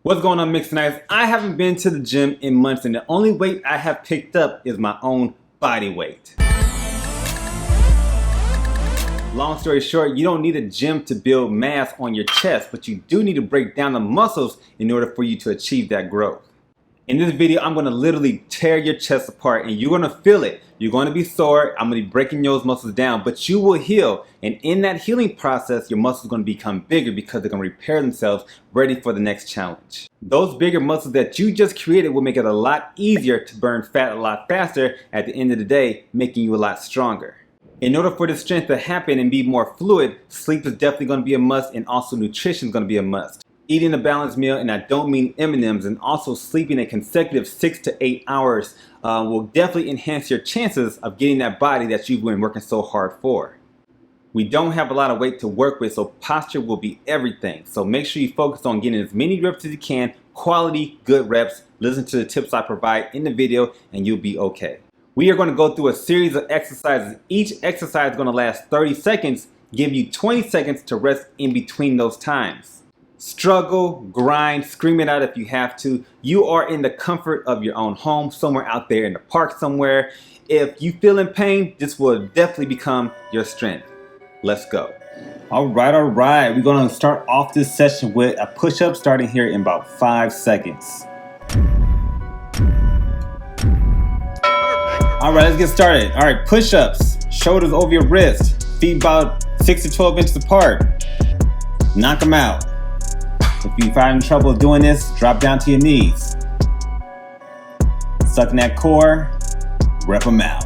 What's going on, Mixed Nights? I haven't been to the gym in months, and the only weight I have picked up is my own body weight. Long story short, you don't need a gym to build mass on your chest, but you do need to break down the muscles in order for you to achieve that growth. In this video, I'm going to literally tear your chest apart, and you're going to feel it. You're going to be sore. I'm going to be breaking those muscles down, but you will heal. And in that healing process, your muscles are going to become bigger because they're going to repair themselves, ready for the next challenge. Those bigger muscles that you just created will make it a lot easier to burn fat a lot faster at the end of the day, making you a lot stronger. In order for this strength to happen and be more fluid, sleep is definitely going to be a must, and also nutrition is going to be a must. Eating a balanced meal, and I don't mean M&ms, and also sleeping a consecutive 6 to 8 hours will definitely enhance your chances of getting that body that you've been working so hard for. We don't have a lot of weight to work with, so posture will be everything. So make sure you focus on getting as many reps as you can, quality, good reps. Listen to the tips I provide in the video, and you'll be okay. We are going to go through a series of exercises. Each exercise is going to last 30 seconds, give you 20 seconds to rest in between those times. Struggle, grind, scream it out if you have to. You are in the comfort of your own home, somewhere out there in the park somewhere. If you feel in pain, this will definitely become your strength. Let's go. All right. We're going to start off this session with a push-up starting here in about 5 seconds. All right, let's get started. All right, push-ups, shoulders over your wrist, feet about 6 to 12 inches apart. Knock them out. If you find trouble doing this, drop down to your knees. Suck in that core, rep them out.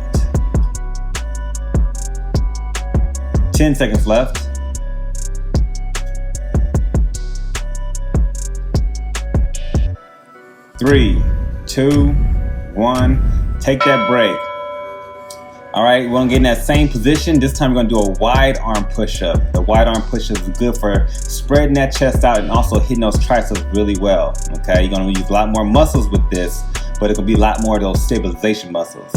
10 seconds left. 3, 2, 1. Take that break. All right, we're gonna get in that same position. This time we're gonna do a wide arm push-up. The wide arm push-up is good for spreading that chest out and also hitting those triceps really well. Okay, you're gonna use a lot more muscles with this, but it could be a lot more of those stabilization muscles.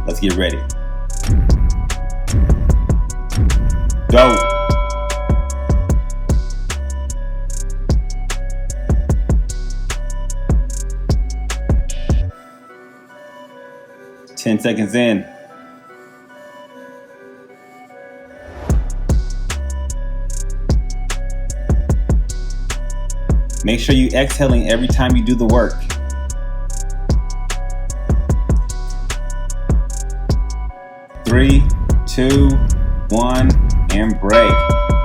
Let's get ready. Go. Ten seconds in. Make sure you exhaling every time you do the work. 3, 2, 1, and break.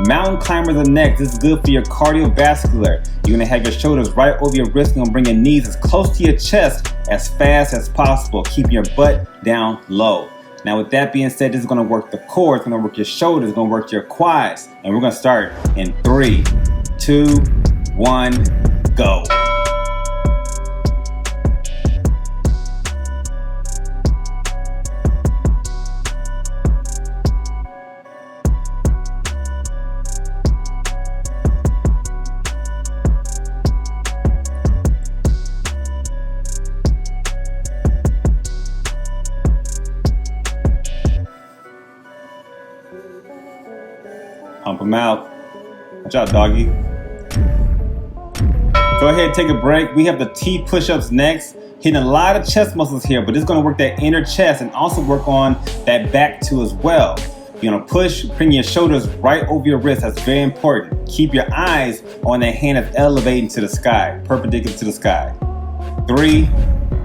Mountain climbers are next. This is good for your cardiovascular. You're gonna have your shoulders right over your wrist. You're gonna bring your knees as close to your chest as fast as possible, keeping your butt down low. Now with that being said, this is gonna work the core, it's gonna work your shoulders, it's gonna work your quads. And we're gonna start in 3, 2, 1, go. Pump them out. Watch out, doggy. Go ahead and take a break. We have the T push-ups next. Hitting a lot of chest muscles here, but it's gonna work that inner chest and also work on that back too as well. You're gonna push, bring your shoulders right over your wrist. That's very important. Keep your eyes on that hand that's elevating to the sky, perpendicular to the sky. 3,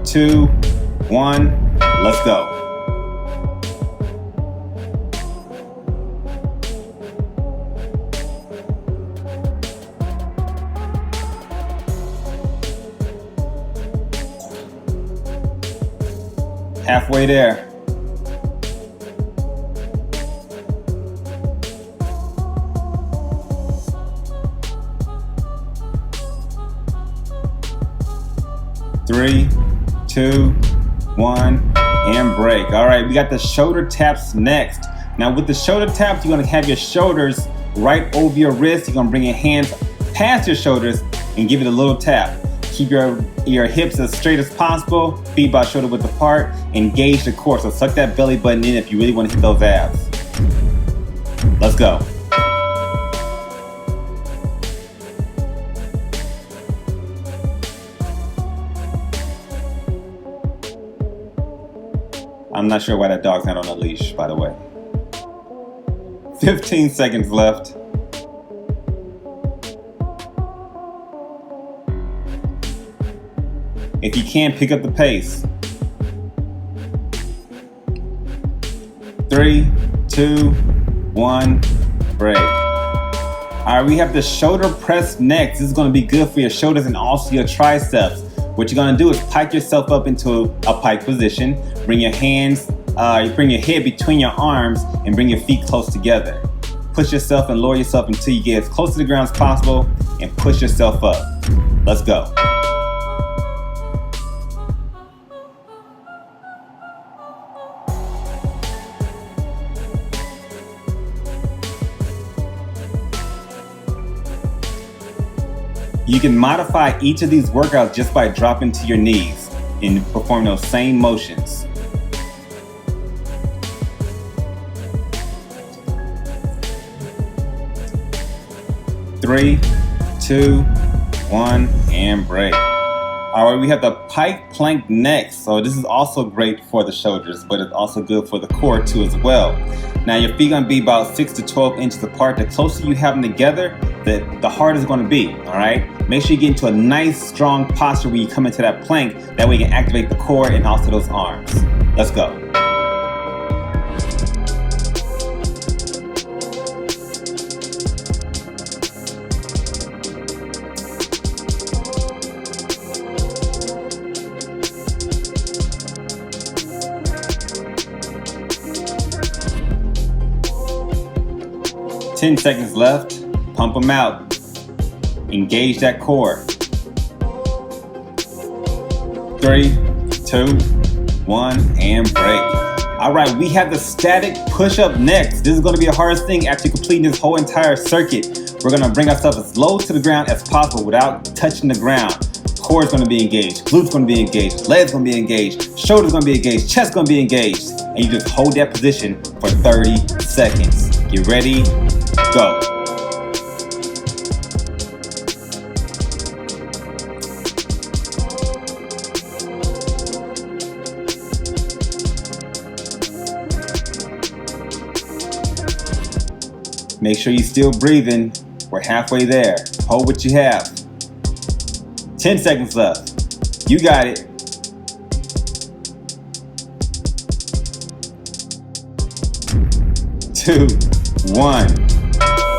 2, 1, let's go. Halfway there. Three, 2, 1, and break. All right, we got the shoulder taps next. Now with the shoulder taps, you're gonna have your shoulders right over your wrist. You're gonna bring your hands past your shoulders and give it a little tap. Keep your hips as straight as possible, feet about shoulder width apart, engage the core. So suck that belly button in if you really want to hit those abs. Let's go. I'm not sure why that dog's not on a leash, by the way. 15 seconds left. If you can, pick up the pace. 3, 2, 1, break. Alright, we have the shoulder press next. This is going to be good for your shoulders and also your triceps. What you're going to do is pike yourself up into a pike position. Bring your hands, bring your head between your arms and bring your feet close together. Push yourself and lower yourself until you get as close to the ground as possible and push yourself up. Let's go. You can modify each of these workouts just by dropping to your knees and perform those same motions. 3, 2, 1, and break. All right, we have the Pike Plank next. So this is also great for the shoulders, but it's also good for the core too as well. Now your feet are gonna be about 6 to 12 inches apart. The closer you have them together, the harder it's gonna be, all right? Make sure you get into a nice, strong posture when you come into that plank. That way you can activate the core and also those arms. Let's go. Ten seconds left. Pump them out. Engage that core. 3, 2, 1, and break. All right, we have the static push-up next. This is going to be the hardest thing after completing this whole entire circuit. We're going to bring ourselves as low to the ground as possible without touching the ground. Core is going to be engaged. Glutes going to be engaged. Legs going to be engaged. Shoulders going to be engaged. Chest going to be engaged. And you just hold that position for 30 seconds. Get ready? Go. Make sure you're still breathing. We're halfway there. Hold what you have. 10 seconds left. You got it. 2, 1.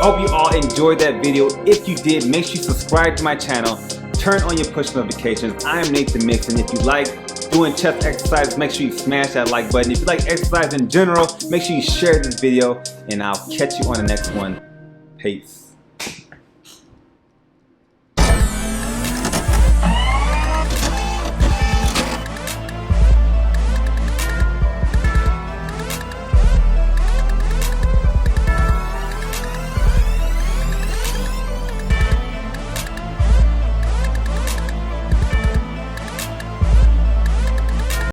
Hope you all enjoyed that video. If you did, make sure you subscribe to my channel. Turn on your push notifications. I am Nate the Mix, and if you like doing chest exercises, make sure you smash that like button. If you like exercise in general, make sure you share this video, and I'll catch you on the next one. Peace.